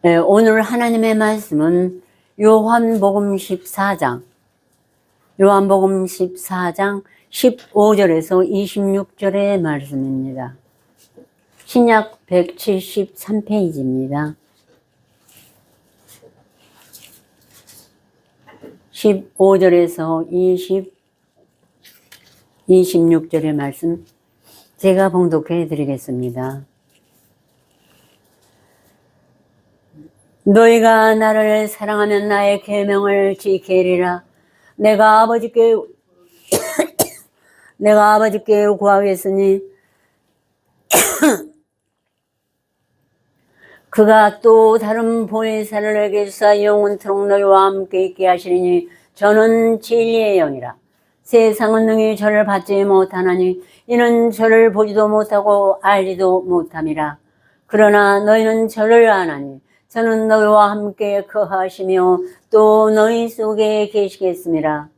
네, 오늘 하나님의 말씀은 요한복음 14장 15절에서 26절의 말씀입니다. 신약 173페이지입니다. 15절에서 26절의 말씀 제가 봉독해 드리겠습니다. 너희가 나를 사랑하면 나의 계명을 지키리라. 내가 아버지께 구하겠으니 그가 또 다른 보혜사를 내게 주사 영원토록 너희와 함께 있게 하시리니 저는 진리의 영이라. 세상은 능히 저를 받지 못하나니 이는 저를 보지도 못하고 알지도 못함이라. 그러나 너희는 저를 아나니 저는 너희와 함께 거하시며 또 너희 속에 계시겠습니다.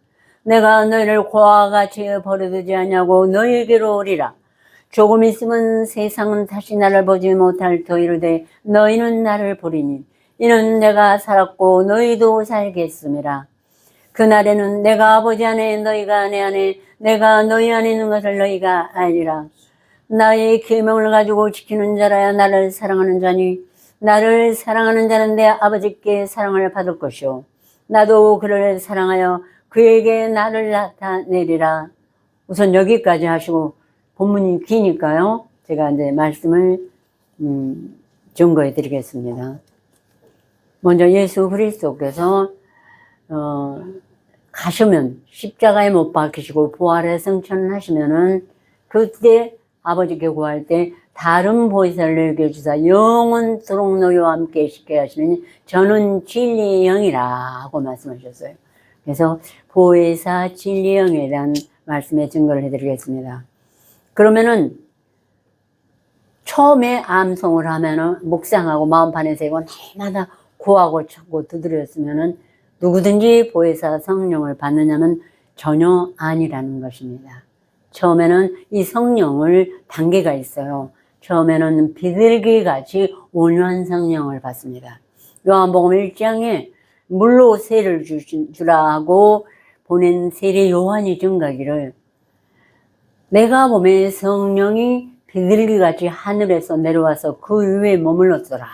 내가 너희를 고와 같이 버려두지 않냐고 너희에게로 오리라. 조금 있으면 세상은 다시 나를 보지 못할 터이르되 너희는 나를 보리니 이는 내가 살았고 너희도 살겠음이라. 그날에는 내가 아버지 안에 너희가 내 안에 내가 너희 안에 있는 것을 너희가 알리라. 나의 계명을 가지고 지키는 자라야 나를 사랑하는 자니 나를 사랑하는 자는 내 아버지께 사랑을 받을 것이요 나도 그를 사랑하여 그에게 나를 나타내리라. 우선 여기까지 하시고 본문이 기니까요. 제가 이제 말씀을 증거해 드리겠습니다. 먼저 예수 그리스도께서 가시면 십자가에 못 박히시고 부활에 승천하시면은 그때 아버지께 구할 때 다른 보혜사를 내게 주사 영원토록 너희와 함께 있게 하시니 저는 진리의 영이라고 말씀하셨어요. 그래서 보혜사 진리의 영에 대한 말씀에 증거를 해드리겠습니다. 그러면은 처음에 암송을 하면은 묵상하고 마음판에 새고 날마다 구하고 찾고 두드렸으면은 누구든지 보혜사 성령을 받느냐면 전혀 아니라는 것입니다. 처음에는 이 성령을 단계가 있어요. 처음에는 비둘기같이 온유한 성령을 받습니다. 요한복음 1장에 물로 세를 주라 하고 보낸 세례 요한이 증가기를 내가 보면 성령이 비둘기같이 하늘에서 내려와서 그 위에 머물렀더라.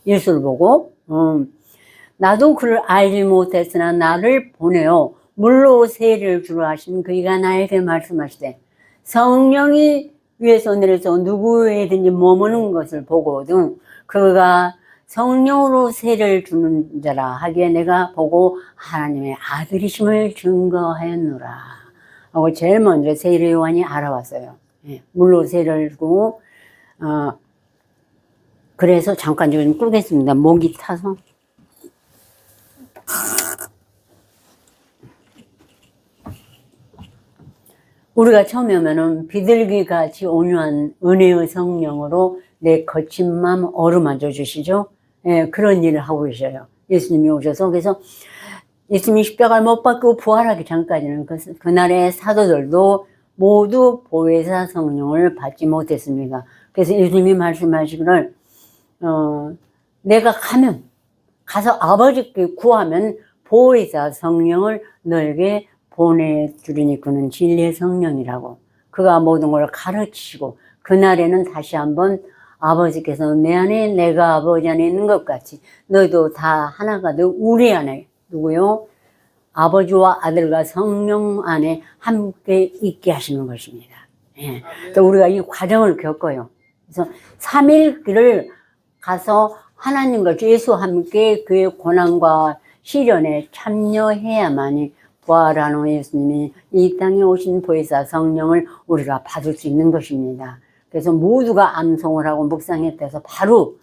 예수를 보고 나도 그를 알지 못했으나 나를 보내어 물로 세례를 주라 하신 그이가 나에게 말씀하시되 성령이 위에서 내려서 누구에든지 머무는 것을 보거든 그가 성령으로 세례를 주는 자라 하기에 내가 보고 하나님의 아들이심을 증거하였노라 하고 제일 먼저 세례 요한이 알아왔어요. 예, 물로 세례를 주고 그래서 잠깐 좀 끄겠습니다. 목이 타서. 우리가 처음에 오면은 비둘기같이 온유한 은혜의 성령으로 내 거친 마음 어루만져 주시죠. 예, 그런 일을 하고 계셔요. 예수님이 오셔서. 그래서 예수님이 십자가를 못 박히고 부활하기 전까지는 그날의 사도들도 모두 보혜사 성령을 받지 못했습니다. 그래서 예수님이 말씀하시기를 내가 가서 아버지께 구하면 보혜사 성령을 너에게 보내주리니 그는 진리의 성령이라고. 그가 모든 걸 가르치시고 그날에는 다시 한번 아버지께서 내 안에 내가 아버지 안에 있는 것 같이 너희도 다 하나가 돼 우리 안에 누구요? 아버지와 아들과 성령 안에 함께 있게 하시는 것입니다. 예. 또 우리가 이 과정을 겪어요. 그래서 3일 길을 가서 하나님과 예수와 함께 그의 고난과 시련에 참여해야만이 부활하는 예수님이 이 땅에 오신 보혜사 성령을 우리가 받을 수 있는 것입니다. 그래서 모두가 암송을 하고 묵상했다 해서 바로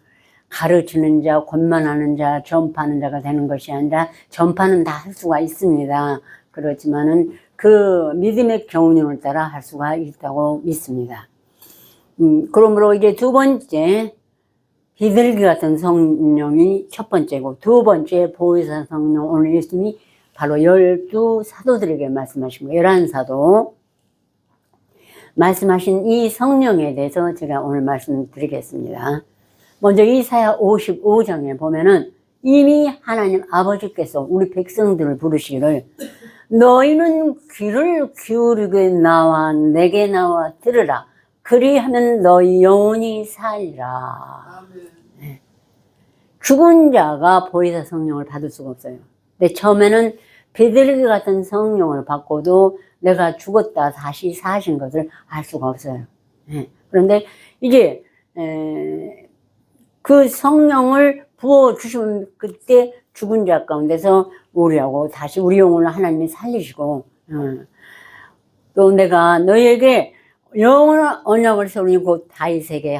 가르치는 자, 권만하는 자, 전파하는 자가 되는 것이 아니라 전파는 다 할 수가 있습니다. 그렇지만은 그 믿음의 경륜을 따라 할 수가 있다고 믿습니다. 그러므로 이제 두 번째 비둘기 같은 성령이 첫 번째고 두 번째 보혜사 성령 오늘 예수님이 바로 12 사도들에게 말씀하신 거예요. 11 사도 말씀하신 이 성령에 대해서 제가 오늘 말씀드리겠습니다. 먼저 이사야 55장에 보면은 이미 하나님 아버지께서 우리 백성들을 부르시기를 너희는 귀를 기울이게 나와 내게 나와 들으라. 그리하면 너희 영혼이 살리라. 네. 죽은 자가 보혜사 성령을 받을 수가 없어요. 근데 처음에는 비둘기 같은 성령을 받고도 내가 죽었다 다시 사신 것을 알 수가 없어요. 네. 그런데 이제 그 성령을 부어주시면 그때 죽은 자 가운데서 우리하고 다시 우리 영혼을 하나님이 살리시고 또 내가 너희에게 영원한 언약을 세우니 곧 다윗에게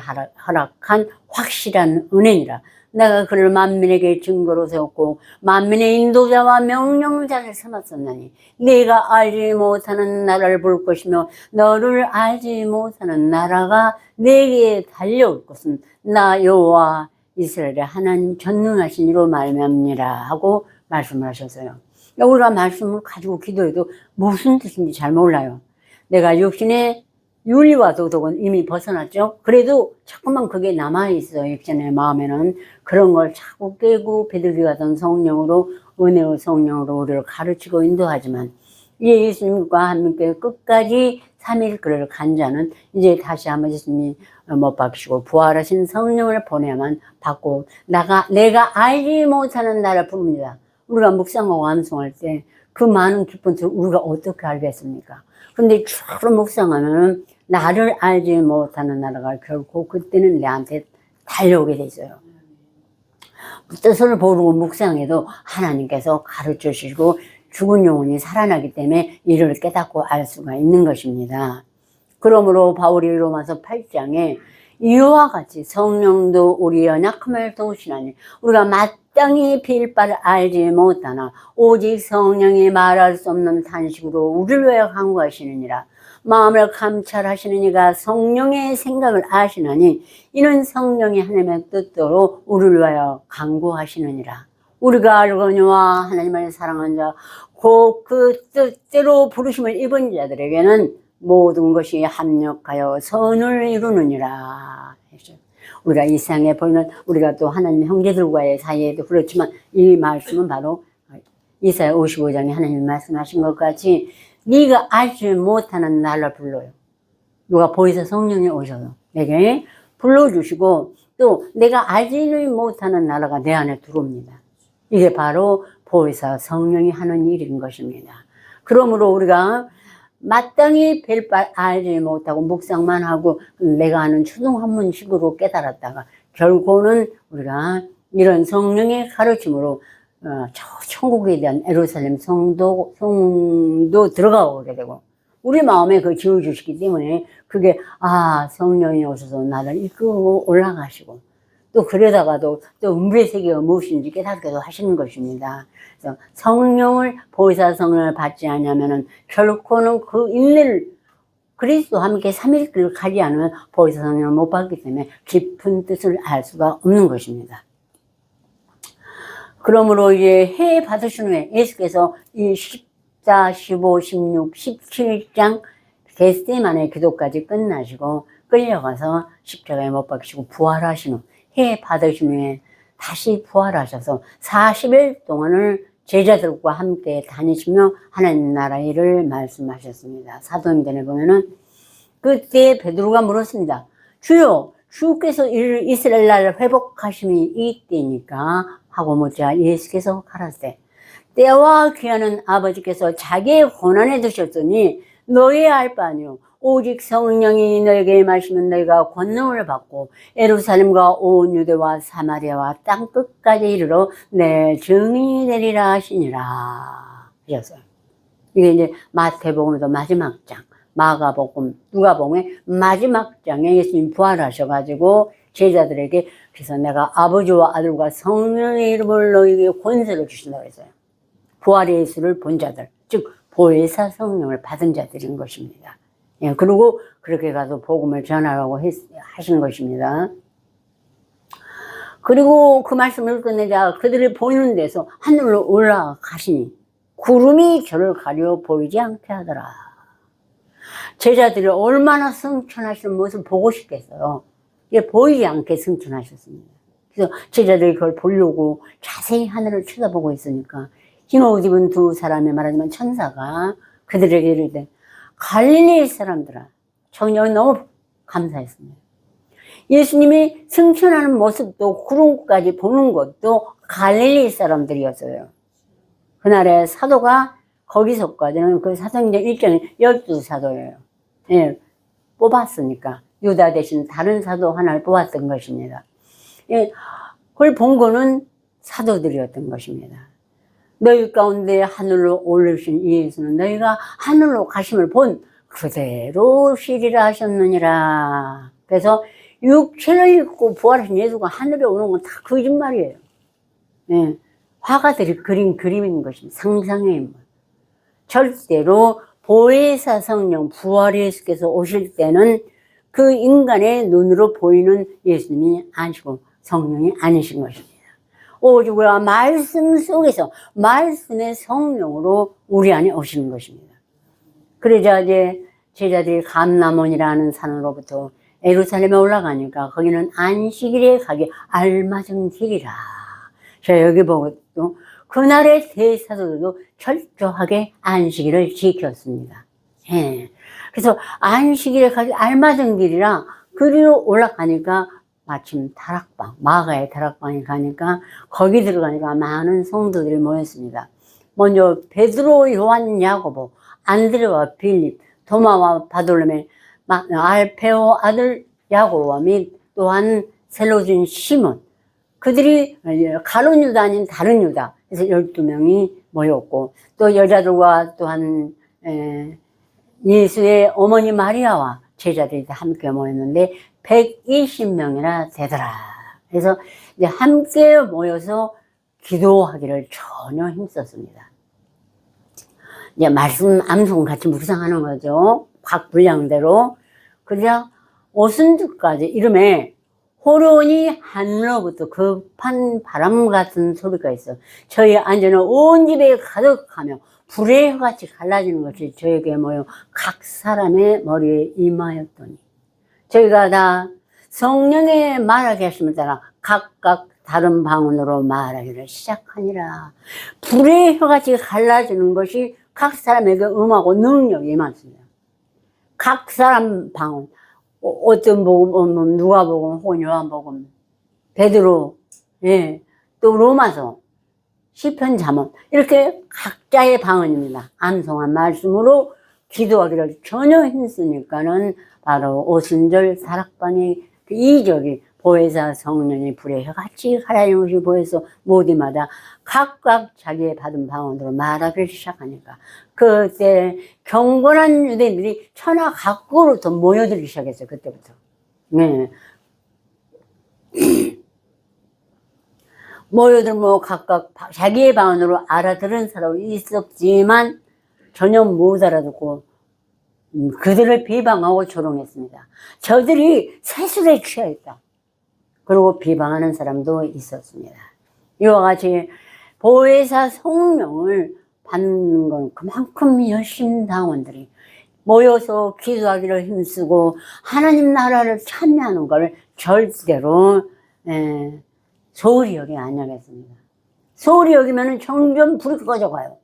허락한 확실한 은혜니라. 내가 그를 만민에게 증거로 세웠고 만민의 인도자와 명령자를 삼았었나니 네가 알지 못하는 나라를 볼 것이며 너를 알지 못하는 나라가 내게 달려올 것은 나 여호와 이스라엘의 하나님 전능하신 이로 말미암니라 하고 말씀을 하셨어요. 우리가 말씀을 가지고 기도해도 무슨 뜻인지 잘 몰라요. 내가 육신의 윤리와 도덕은 이미 벗어났죠. 그래도 자꾸만 그게 남아있어요. 육신의 마음에는. 그런 걸 자꾸 깨고 비둘기 같은 성령으로 은혜의 성령으로 우리를 가르치고 인도하지만 예수님과 함께 끝까지 3일 그를 간 자는 이제 다시 한번 예수님이 못 박히시고 부활하신 성령을 보내야만 받고 내가 알지 못하는 나를 부릅니다. 우리가 묵상하고 암송할 때 그 많은 기쁜 뜻을 우리가 어떻게 알겠습니까? 근데 쭉 묵상하면은 나를 알지 못하는 나라가 결코 그때는 내한테 달려오게 돼 있어요. 뜻을 모르고 묵상해도 하나님께서 가르쳐 주시고 죽은 영혼이 살아나기 때문에 이를 깨닫고 알 수가 있는 것입니다. 그러므로 바울이 로마서 8장에 이와 같이 성령도 우리 연약함을 도우시나니 우리가 마땅히 빌 바를 알지 못하나 오직 성령이 말할 수 없는 탄식으로 우리를 위하여 간구하시느니라. 마음을 감찰하시는 이가 성령의 생각을 아시나니 이는 성령이 하나님의 뜻대로 우리를 위하여 간구하시느니라. 우리가 알거니와 하나님을 사랑하는 자 곧 그 뜻대로 부르심을 입은 자들에게는 모든 것이 합력하여 선을 이루느니라. 우리가 이 세상에 보이는 우리가 또 하나님 형제들과의 사이에도 그렇지만 이 말씀은 바로 이사야 55장에 하나님 말씀하신 것 같이 네가 알지 못하는 나를 불러요. 누가 보혜사 성령이 오셔서 내게 불러주시고 또 내가 알지 못하는 나라가 내 안에 들어옵니다. 이게 바로 보혜사 성령이 하는 일인 것입니다. 그러므로 우리가 마땅히 별 바 알지 못하고 묵상만 하고 내가 아는 추동한문식으로 깨달았다가 결국은 우리가 이런 성령의 가르침으로 저 천국에 대한 예루살렘 성도 들어가게 되고 우리 마음에 그 지어주시기 때문에 그게 성령이 오셔서 나를 이끌고 올라가시고 또 그러다가도 또 음부의 세계가 무엇인지 깨닫게도 하시는 것입니다. 그래서 성령을 보혜사 성령을 받지 않으면은 결코는 그 인내를 그리스도와 함께 3일길을 가지 않으면 보혜사 성령을 못 받기 때문에 깊은 뜻을 알 수가 없는 것입니다. 그러므로 이제 해 받으신 후에 예수께서 이 14, 15, 16, 17장 겟세마네 기도까지 끝나시고 끌려가서 십자가에 못 박히시고 부활하신 후 해 받으신 후에 다시 부활하셔서 40일 동안을 제자들과 함께 다니시며 하나님 나라 일을 말씀하셨습니다. 사도행전에 보면은 그때 베드로가 물었습니다. 주여, 주께서 이스라엘 나라를 회복하심이 이때니까 하고 묻자 예수께서 가라사대 때와 귀하는 아버지께서 자기의 권한에 두셨으니 너희 알 바 아니요 오직 성령이 너에게 임하시면 너희가 권능을 받고 예루살렘과 온 유대와 사마리아와 땅 끝까지 이르러 내 증인이 되리라 하시니라 하셨어요. 이게 이제 마태복음에도 마지막 장, 마가복음, 누가복음의 마지막 장에 예수님 부활하셔가지고 제자들에게 그래서 내가 아버지와 아들과 성령의 이름을 너희에게 권세를 주신다고 했어요. 부활의 예수를 본 자들, 즉 보혜사 성령을 받은 자들인 것입니다. 예, 그리고 그렇게 가서 복음을 전하라고 하신 것입니다. 그리고 그 말씀을 끝내자 그들이 보이는 데서 하늘로 올라가시니 구름이 저를 가려 보이지 않게 하더라. 제자들이 얼마나 승천하시는 모습을 보고 싶겠어요. 이게 보이지 않게 승천하셨습니다. 그래서 제자들이 그걸 보려고 자세히 하늘을 쳐다보고 있으니까 흰 옷 입은 두 사람이 말하자면 천사가 그들에게 이르되 갈릴리 사람들아, 청년이 너무 감사했습니다. 예수님이 승천하는 모습도 구름까지 보는 것도 갈릴리 사람들이었어요. 그날의 사도가 거기서까지는 그 사도행전 1장에 12사도예요. 예, 뽑았으니까 유다 대신 다른 사도 하나를 뽑았던 것입니다. 예, 그걸 본 거는 사도들이었던 것입니다. 너희 가운데 하늘로 올리신 예수는 너희가 하늘로 가심을 본 그대로 쉬리라 하셨느니라. 그래서 육체를 입고 부활하신 예수가 하늘에 오는 건 다 거짓말이에요. 예, 화가들이 그린 그림인 것입니다. 상상의 인물. 절대로 보혜사 성령 부활 예수께서 오실 때는 그 인간의 눈으로 보이는 예수님이 아니시고 성령이 아니신 것입니다. 오직 우리가 말씀 속에서 말씀의 성령으로 우리 안에 오시는 것입니다. 그러자 이제 제자들이 감람원이라는 산으로부터 예루살렘에 올라가니까 거기는 안식일에 가기 알맞은 길이라. 자, 여기 보고 또 그날의 대사도들도 철저하게 안식일을 지켰습니다. 예. 그래서 안식일에 가기 알맞은 길이라 그리로 올라가니까 마침 다락방, 마가의 다락방에 가니까 거기 들어가니까 많은 성도들이 모였습니다. 먼저 베드로, 요한, 야고보, 안드레와 빌립, 도마와 바돌로메, 알페오 아들 야고보와 및 또한 셀로준 시몬, 그들이 가룟 유다 아닌 다른 유다, 그래서 12명이 모였고, 또 여자들과 또한 예수의 어머니 마리아와 제자들이 함께 모였는데 120명이나 되더라. 그래서 이제 함께 모여서 기도하기를 전혀 힘썼습니다. 이제 말씀 암송 같이 묵상하는 거죠. 각 분량대로. 그러자 오순절까지 이름에 호련히 하늘로부터 급한 바람 같은 소리가 있어. 저희 앉아는 온 집에 가득하며 불의 혀같이 갈라지는 것이 저에게 모여 각 사람의 머리에 임하였더니 저희가 다 성령의 말하게 하심을 따라 각각 다른 방언으로 말하기를 시작하니라. 불의 혀같이 갈라지는 것이 각 사람에게 음하고 능력이 많습니다. 각 사람 방언, 어떤 복음, 누가복음, 혹은 요한복음, 베드로, 예, 또 로마서, 시편, 잠언, 이렇게 각자의 방언입니다. 암송한 말씀으로 기도하기를 전혀 힘쓰니까는 바로 오순절 다락방의 그 이적이 보혜사 성령이 불의 혀같이 갈라지는 것이 보여서 모두마다 각각 자기의 받은 방언으로 말하기 시작하니까 그때 경건한 유대인들이 천하 각국으로부터 모여들기 시작했어요. 그때부터. 네. 모여들 뭐 각각 자기의 방언으로 알아들은 사람이 있었지만 전혀 못 알아듣고 그들을 비방하고 조롱했습니다. 저들이 세술에 취하였다. 그리고 비방하는 사람도 있었습니다. 이와 같이 보혜사 성령을 받는 건 그만큼 열심당원들이 모여서 기도하기를 힘쓰고 하나님 나라를 찬양하는 걸 절대로 소홀히 여기 안 여겼습니다. 소홀히 여기면 점점 불이 꺼져가요.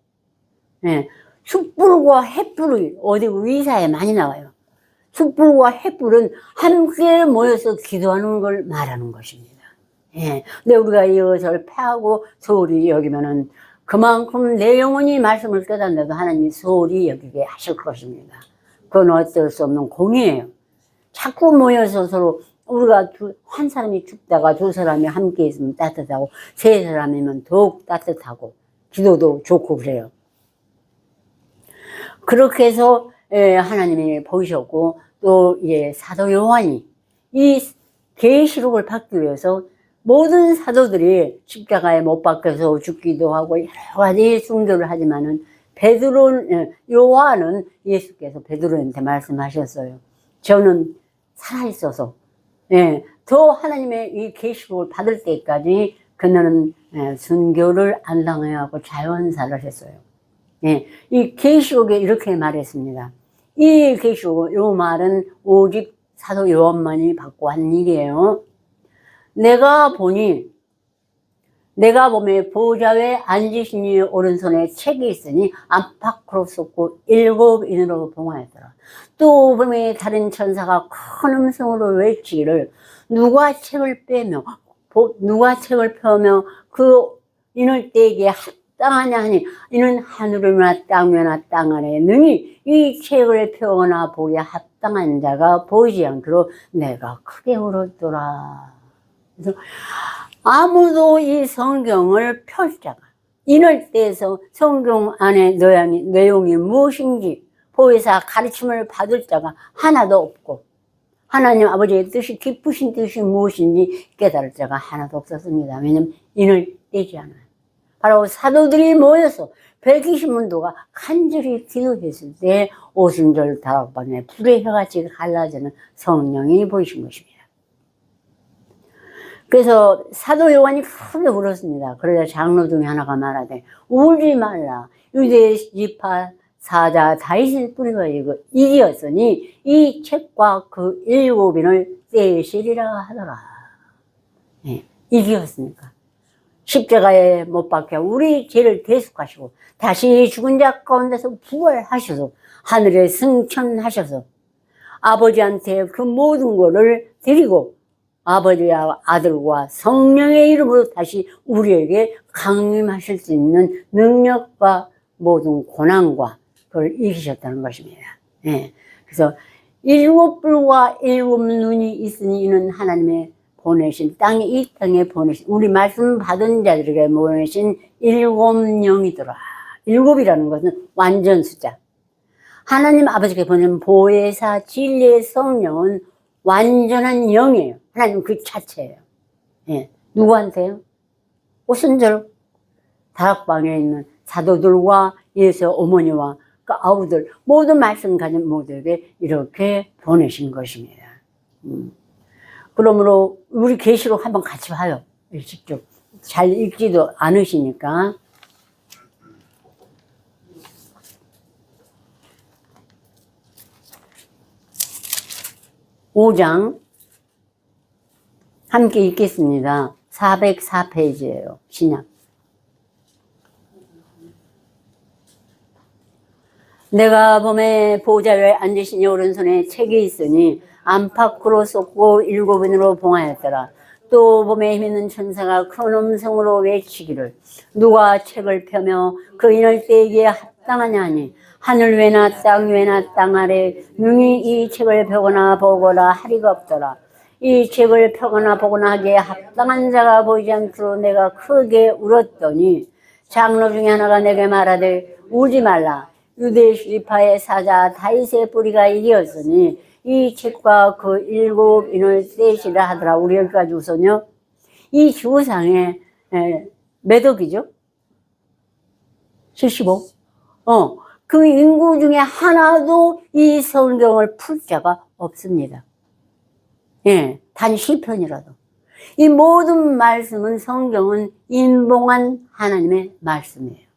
숯불과 횃불이 어디 위사에 많이 나와요. 숯불과 횃불은 함께 모여서 기도하는 걸 말하는 것입니다. 근데 우리가 이것을 패하고 소홀히 여기면은 그만큼 내 영혼이 말씀을 깨닫는데도 하나님이 소홀히 여기게 하실 것입니다. 그건 어쩔 수 없는 공이에요. 자꾸 모여서 서로 우리가 한 사람이 죽다가 두 사람이 함께 있으면 따뜻하고 세 사람이면 더욱 따뜻하고 기도도 좋고 그래요. 그렇게 해서 하나님이 보셨고 또 사도 요한이 이 계시록을 받기 위해서 모든 사도들이 십자가에 못 박혀서 죽기도 하고 여러 가지 순교를 하지만은 요한은 예수께서 베드로한테 말씀하셨어요. 저는 살아있어서 더 하나님의 이 계시록을 받을 때까지 그는 순교를 안 당해야 하고 자연사를 했어요. 이 계시록에 이렇게 말했습니다. 이 계시록, 요 말은 오직 사도 요한만이 받고 한 일이에요. 내가 보면 보좌에 앉으시니 오른손에 책이 있으니 안팎으로 쏟고 7인으로 봉하였더라. 또 보면 다른 천사가 큰 음성으로 외치기를 누가 책을 펴며 그 인을 떼기에 합당하냐 하니 이는 하늘이나 땅 위나 땅 아래에 능히 이 책을 펴거나 보기에 합당한 자가 보이지 않기로 내가 크게 울었더라. 그래서 아무도 이 성경을 펼 자가 인을 떼서 성경 안에 내용이 무엇인지 보혜사 가르침을 받을 자가 하나도 없고 하나님 아버지의 뜻이 깊으신 뜻이 무엇인지 깨달을 자가 하나도 없었습니다. 왜냐하면 인을 떼지 않아요. 바로 사도들이 모여서 120문도가 간절히 기도했을 때 오순절 다락방에 불의 혀같이 갈라지는 성령이 보이신 것입니다. 그래서 사도 요한이 크게 울었습니다. 그러자 장로 중에 하나가 말하되 울지 말라. 유대 지파 사자 다윗의 뿌리가 이기었으니 이 책과 그 7인을 떼시리라 하더라. 네, 이기었으니까. 십자가에 못 박혀 우리 죄를 대속하시고 다시 죽은 자 가운데서 부활하셔서 하늘에 승천하셔서 아버지한테 그 모든 것을 드리고 아버지와 아들과 성령의 이름으로 다시 우리에게 강림하실 수 있는 능력과 모든 고난과 그걸 이기셨다는 것입니다. 예. 그래서 7뿔과 7눈이 있으니 이는 하나님의 보내신 이 땅에 보내신 우리 말씀 받은 자들에게 보내신 7영이더라. 7이라는 것은 완전 숫자. 하나님 아버지께 보낸 보혜사 진리의 성령은 완전한 영이에요. 하나님 그 자체예요. 예. 누구한테요? 오순절 다락방에 있는 사도들과 예수의 어머니와 그 아우들 모든 말씀 가진 모두에게 이렇게 보내신 것입니다. 그러므로 우리 계시록 한번 같이 봐요. 직접 잘 읽지도 않으시니까. (5장) 함께 읽겠습니다. 404페이지예요. 신약. 내가 범에 보좌에 앉으시니 오른손에 책이 있으니 안팎으로 쏟고 7인으로 봉하였더라. 또 범에 힘있는 천사가 큰 음성으로 외치기를 누가 책을 펴며 그 인을 떼기에 합당하냐 하니 하늘 외나 땅 외나 땅 아래 능히 이 책을 펴거나 보거나 하리가 없더라. 이 책을 펴거나 보거나 하기에 합당한 자가 보이지 않기로 내가 크게 울었더니 장로 중에 하나가 내게 말하되 울지 말라. 유대 지파의 사자 다윗의 뿌리가 이기었으니 이 책과 그 7인을 떼시라 하더라. 우리 여기까지 우선요. 이 주상에 몇 억이죠? 75? 그 인구 중에 하나도 이 성경을 풀 자가 없습니다. 예, 단 시편이라도. 이 모든 말씀은 성경은 인봉한 하나님의 말씀이에요.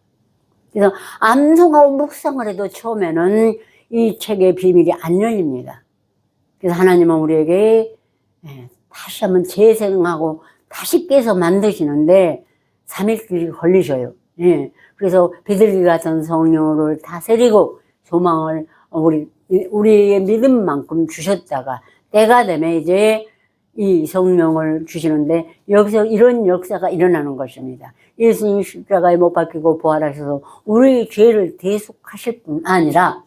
그래서 암송하고 묵상을 해도 처음에는 이 책의 비밀이 안 열립니다. 그래서 하나님은 우리에게 다시 한번 재생하고 다시 깨서 만드시는데 3일길이 걸리셔요. 예. 그래서 비둘기 같은 성령을 다스리고 소망을 우리의 믿음만큼 주셨다가 때가 되면 이제 이 성령을 주시는데 여기서 이런 역사가 일어나는 것입니다. 예수님 십자가에 못 박히고 부활하셔서 우리 죄를 대속하실 뿐 아니라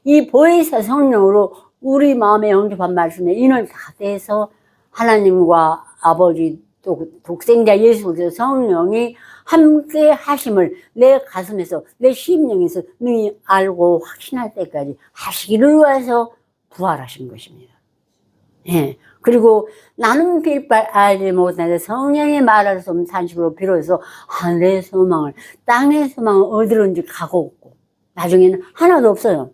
이 보혜사 성령으로 우리 마음에 영접한 말씀에 인을 다 떼서 하나님과 아버지 또 독생자 예수 그리스도 성령이 함께 하심을 내 가슴에서 내 심령에서 능히 알고 확신할 때까지 하시기를 위해서 부활하신 것입니다. 예. 그리고 나는 빌발 알지 못하는데 성령이 말할 수 없는 산식으로 비로소 하늘의 소망을 땅의 소망을 어디론지 가고 없고 나중에는 하나도 없어요.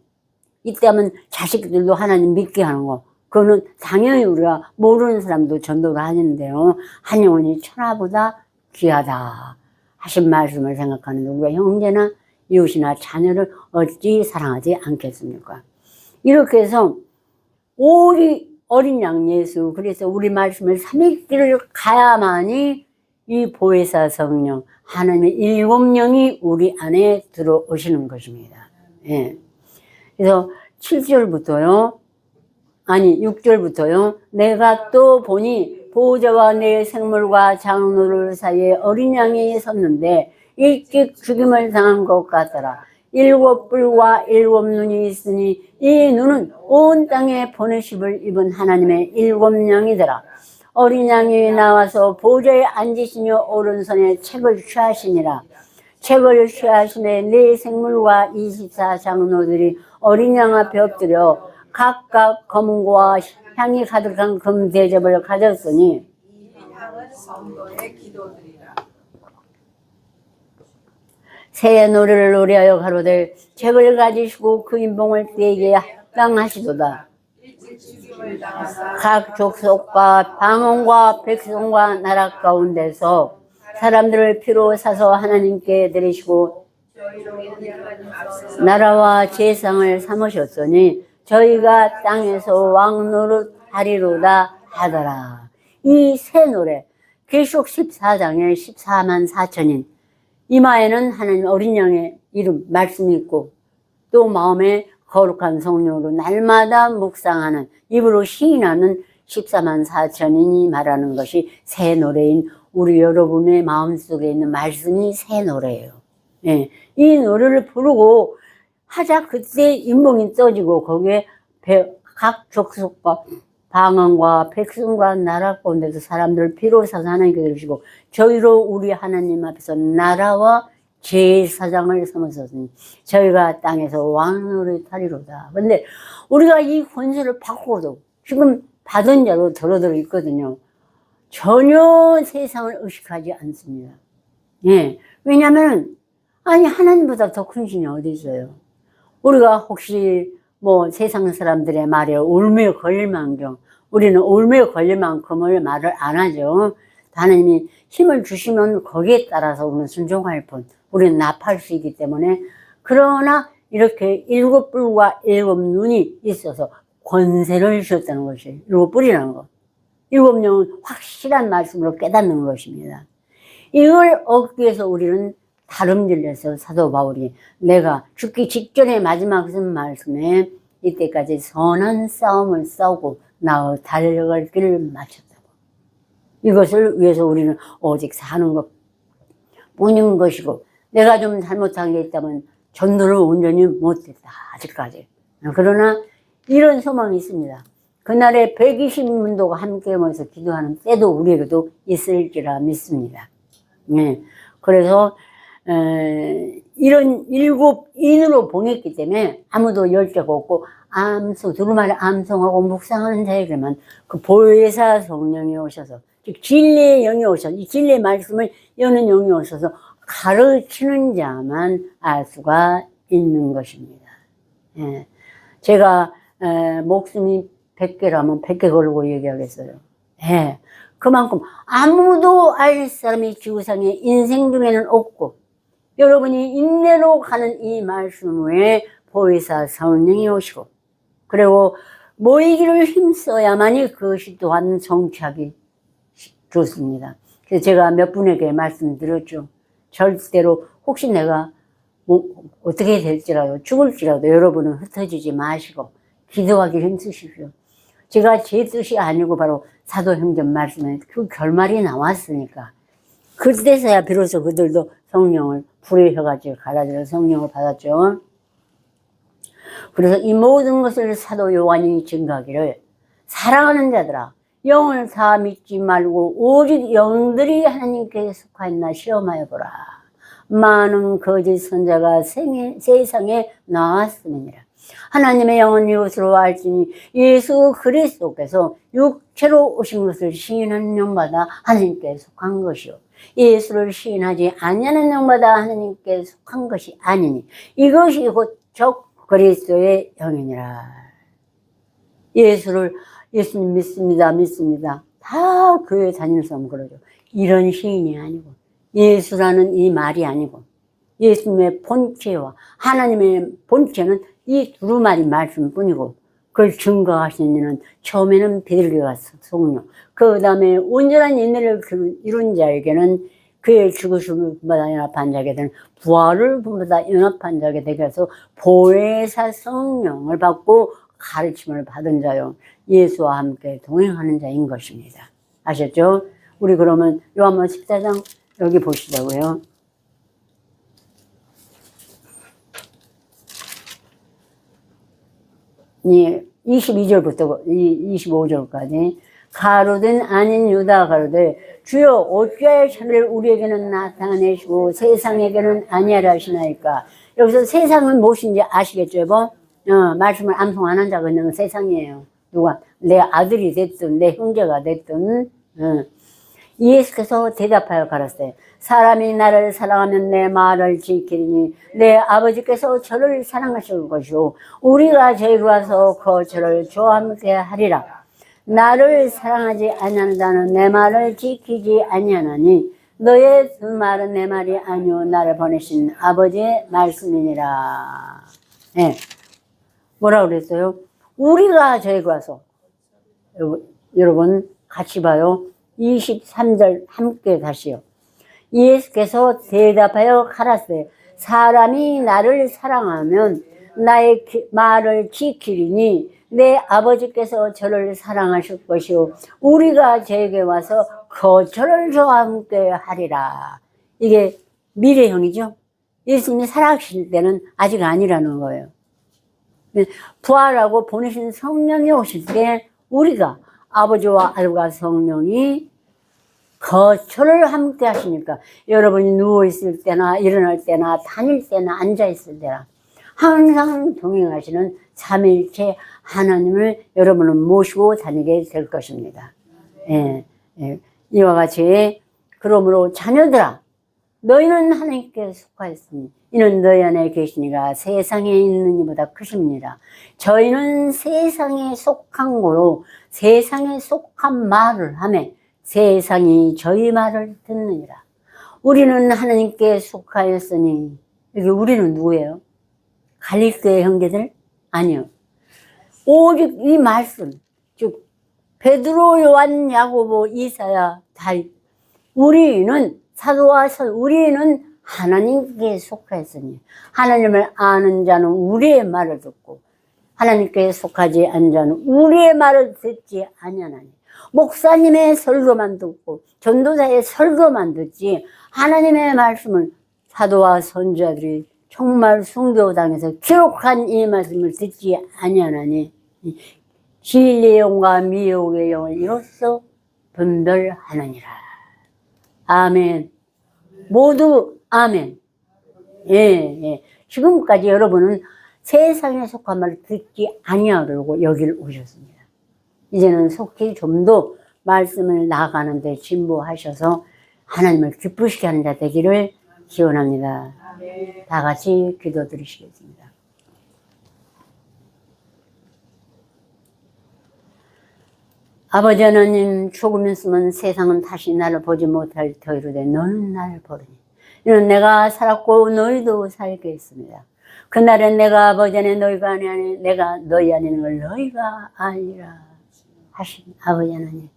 이때 하면 자식들도 하나님 믿게 하는 거 그거는 당연히 우리가 모르는 사람도 전도를 하는데요. 한 영혼이 천하보다 귀하다 하신 말씀을 생각하는데 우리가 형제나 이웃이나 자녀를 어찌 사랑하지 않겠습니까? 이렇게 해서 어린 양 예수. 그래서 우리 말씀을 3일길을 가야만이 이 보혜사 성령, 하나님의 일곱 영이 우리 안에 들어오시는 것입니다. 예. 그래서 7절부터요, 아니 6절부터요, 내가 또 보니 보호자와 내 생물과 장로들 사이에 어린 양이 섰는데 일찍 죽임을 당한 것 같더라. 일곱 뿔과 일곱 눈이 있으니 이 눈은 온 땅에 보내심을 입은 하나님의 일곱 영이더라. 어린 양이 나와서 보좌에 앉으시며 오른손에 책을 취하시니라. 책을 취하시매 네 생물과 24 장로들이 어린 양 앞에 엎드려 각각 검과 향이 가득한 금 대접을 가졌으니 새 노래를 노래하여 가로되 책을 가지시고 그 인봉을 떼게 합당하시도다. 각 족속과 방언과 백성과 나라 가운데서 사람들을 피로 사서 하나님께 드리시고 나라와 제상을 삼으셨으니 저희가 땅에서 왕 노릇하리로다 하더라. 이 새 노래 계시록 14장에 14만 4천인 이마에는 하나님 어린 양의 이름 말씀이 있고 또 마음에 거룩한 성령으로 날마다 묵상하는 입으로 시인하는 14만 4천인이 말하는 것이 새 노래인 우리 여러분의 마음속에 있는 말씀이 새 노래예요. 예. 이 노래를 부르고 하자 그때 인봉이 떠지고 거기에 각 족속과 방언과 백성과 나라 가운데서 사람들을 피로 사서 하나님께 드리시고 저희로 우리 하나님 앞에서 나라와 제사장을 삼으셨으니 저희가 땅에서 왕노릇 하리로다. 그런데 우리가 이 권세를 받고도 지금 받은 자로 들어들어 있거든요. 전혀 세상을 의식하지 않습니다. 예. 왜냐하면 아니 하나님보다 더 큰 신이 어디 있어요. 우리가 혹시 뭐 세상 사람들의 말에 올무에 걸릴 만큼 우리는 올무에 걸릴 만큼을 말을 안 하죠. 하나님이 힘을 주시면 거기에 따라서 우리는 순종할 뿐 우리는 납할 수 있기 때문에 그러나 이렇게 일곱 뿔과 일곱 눈이 있어서 권세를 주셨다는 것이 일곱 뿔이라는 것. 일곱 영은 확실한 말씀으로 깨닫는 것입니다. 이걸 얻기 위해서 우리는 다름질려서 사도 바울이 내가 죽기 직전에 마지막 쓴 말씀에 이때까지 선한 싸움을 싸우고 나의 달려갈 길을 마쳤다고. 이것을 위해서 우리는 오직 사는 것 뿐인 것이고 내가 좀 잘못한 게 있다면 전도를 온전히 못했다 아직까지. 그러나 이런 소망이 있습니다. 그날에 120문도가 함께 모여서 기도하는 때도 우리에게도 있을지라 믿습니다. 네. 그래서 이런 일곱 인으로 보냈기 때문에 아무도 열자가 없고 두루마리 암송하고 묵상하는 자에게만 그 보혜사 성령이 오셔서 즉 진리의 영이 오셔서 이 진리의 말씀을 여는 영이 오셔서 가르치는 자만 알 수가 있는 것입니다. 예. 제가 목숨이 100개라면 100개 걸고 얘기하겠어요. 예. 그만큼 아무도 알 사람이 지구상에 인생 중에는 없고 여러분이 인내로 가는 이 말씀 후에 보혜사 성령이 오시고 그리고 모이기를 힘써야만이 그것이 또한 성취하기 좋습니다. 그래서 제가 몇 분에게 말씀드렸죠. 절대로 혹시 내가 뭐 어떻게 될지라도 죽을지라도 여러분은 흩어지지 마시고 기도하기를 힘쓰십시오. 제가 제 뜻이 아니고 바로 사도행전 말씀에 그 결말이 나왔으니까 그때서야 비로소 그들도 성령을 불의 혀같이 갈아들여 성령을 받았죠. 그래서 이 모든 것을 사도 요한이 증거하기를 사랑하는 자들아 영을 다 믿지 말고 오직 영들이 하나님께 속하였나 시험하여 보라. 많은 거짓 선자가 세상에 나왔음이니라. 하나님의 영은 이것으로 알지니 예수 그리스도께서 육체로 오신 것을 시인하는 영마다 하나님께 속한 것이요 예수를 시인하지 아니하는 영마다 하나님께 속한 것이 아니니 이것이 곧 적 그리스도의 영이니라. 예수님 믿습니다. 다 교회 다니는 사람은 그러죠. 이런 시인이 아니고 예수라는 이 말이 아니고 예수님의 본체와 하나님의 본체는 이 두루마리 말씀뿐이고 그걸 증거하신 이는 처음에는 비둘기가 성령, 그 다음에 온전한 인내를 이룬 자에게는 그의 죽으심을 분보다 연합한 자에게 되는 부활을 분보다 연합한 자에게 되게 해서 보혜사 성령을 받고 가르침을 받은 자요, 예수와 함께 동행하는 자인 것입니다. 아셨죠? 우리 그러면 요한복음 14장 여기 보시자고요. 예, 22절부터 25절까지 가로든 아닌 유다 가로되 주여 어찌하여 자기를 우리에게는 나타내시고 세상에게는 아니하라 하시나이까. 여기서 세상은 무엇인지 아시겠죠, 여보? 말씀을 암송 안 한 자가 있는 세상이에요. 누가 내 아들이 됐든 내 형제가 됐든. 예수께서 대답하여 가라사대 사람이 나를 사랑하면 내 말을 지키리니 내 아버지께서 저를 사랑하실 것이요 우리가 저희로 와서 저를 저와 함께 하리라. 나를 사랑하지 아니하는 자는 내 말을 지키지 아니하나니 너의 그 말은 내 말이 아니오 나를 보내신 아버지의 말씀이니라. 네. 뭐라 그랬어요? 우리가 저희로 와서. 여러분 같이 봐요. 23절 함께 다시요. 예수께서 대답하여 가라사대 사람이 나를 사랑하면 나의 말을 지키리니 내 아버지께서 저를 사랑하실 것이요 우리가 저에게 와서 저를 저와 함께 하리라. 이게 미래형이죠. 예수님이 살아계실 때는 아직 아니라는 거예요. 부활하고 보내신 성령이 오실 때 우리가 아버지와 아들과 성령이 저를 함께 하시니까 여러분이 누워있을 때나 일어날 때나 다닐 때나 앉아있을 때나 항상 동행하시는 삼위일체 하나님을 여러분은 모시고 다니게 될 것입니다. 예, 예. 이와 같이 그러므로 자녀들아 너희는 하나님께 속하였으니 이는 너희 안에 계시니가 세상에 있는 이보다 크십니다. 저희는 세상에 속한 거로 세상에 속한 말을 하며 세상이 저희 말을 듣느니라. 우리는 하나님께 속하였으니 여기 우리는 누구예요? 갈릴교의 형제들? 아니요. 오직 이 말씀 즉 베드로, 요한, 야고보, 이사야, 다윗 우리는 사도와 우리는 하나님께 속하였으니 하나님을 아는 자는 우리의 말을 듣고 하나님께 속하지 않은 자는 우리의 말을 듣지 아니하나니 목사님의 설교만 듣고 전도자의 설교만 듣지 하나님의 말씀을 사도와 선지자들이 정말 순교당에서 기록한 이 말씀을 듣지 아니하나니 진리의 영과 미혹의 영을 이로써 분별하느니라. 아멘. 모두 아멘. 예, 예. 지금까지 여러분은 세상에 속한 말을 듣지 아니하려고 여기를 오셨습니다. 이제는 속히 좀 더 말씀을 나아가는데 진보하셔서 하나님을 기쁘시게 하는 자 되기를 기원합니다. 다 같이 기도 드리시겠습니다. 아버지 하나님, 조금 있으면 세상은 다시 나를 보지 못할 터이로되 너는 나를 보리니 이는 내가 살았고 너희도 살겠습니다. 그날엔 내가 아버지 안에 너희가 아니 내가 너희 안에 있는 걸 너희가 아니라 하신 아버지 하나님,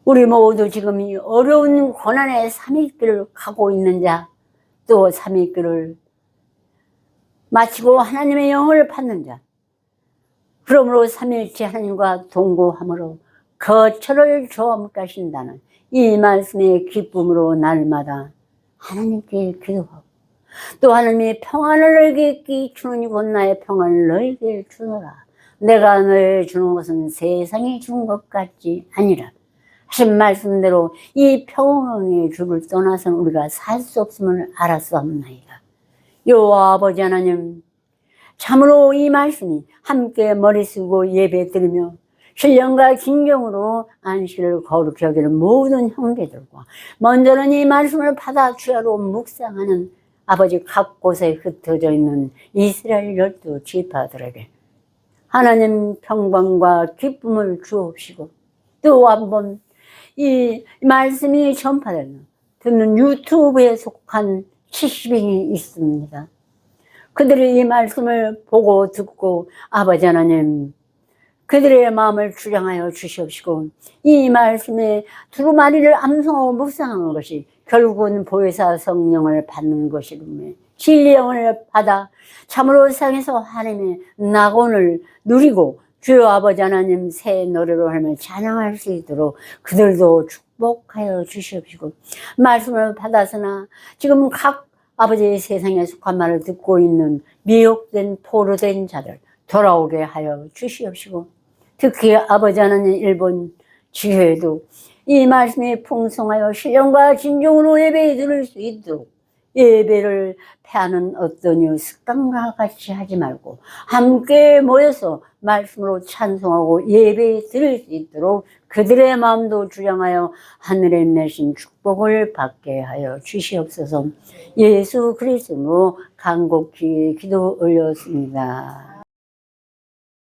우리 모두 지금 이 어려운 고난의 삼위길을 가고 있는 자, 또 삼위길을 마치고 하나님의 영을 받는 자, 그러므로 삼위일체 하나님과 동거함으로 거처를 저함께 하신다는 이 말씀의 기쁨으로 날마다 하나님께 기도하고 또 하나님의 평안을 너희에게 주노니 곧 나의 평안을 너희에게 주노라. 내가 너희에게 주는 것은 세상이 주는 것 같지 아니라 하신 말씀대로 이 평강의 주를 떠나서는 우리가 살 수 없음을 알았사옵나이다. 여호와 아버지 하나님, 참으로 이 말씀이 함께 머리 쓰고 예배 드리며 신령과 긴경으로 안식을 거룩히 여기는 모든 형제들과 먼저는 이 말씀을 받아 주야로 묵상하는 아버지 각 곳에 흩어져 있는 이스라엘 12지파들에게 하나님 평강과 기쁨을 주옵시고 또 한번 이 말씀이 전파되는 듣는 유튜브에 속한 70인이 있습니다. 그들이 이 말씀을 보고 듣고 아버지 하나님 그들의 마음을 주장하여 주시옵시고 이 말씀에 두루마리를 암송하고 묵상하는 것이 결국은 보혜사 성령을 받는 것이로며 진리의 영을 받아 참으로 세상에서 하나님의 낙원을 누리고 주여 아버지 하나님 새 노래로 하나님을 찬양할 수 있도록 그들도 축복하여 주시옵시고 말씀을 받아서나 지금 각 아버지의 세상에 속한 말을 듣고 있는 미혹된 포로된 자들 돌아오게 하여 주시옵시고 특히 아버지 하나님 일본 지회도 이 말씀이 풍성하여 신령과 진정으로 예배에 드릴 수 있도록 예배를 패하는 어떤 습관과 같이 하지 말고 함께 모여서 말씀으로 찬송하고 예배에 드릴 수 있도록 그들의 마음도 주장하여 하늘에 내신 축복을 받게 하여 주시옵소서. 예수 그리스도로 간곡히 기도 올렸습니다.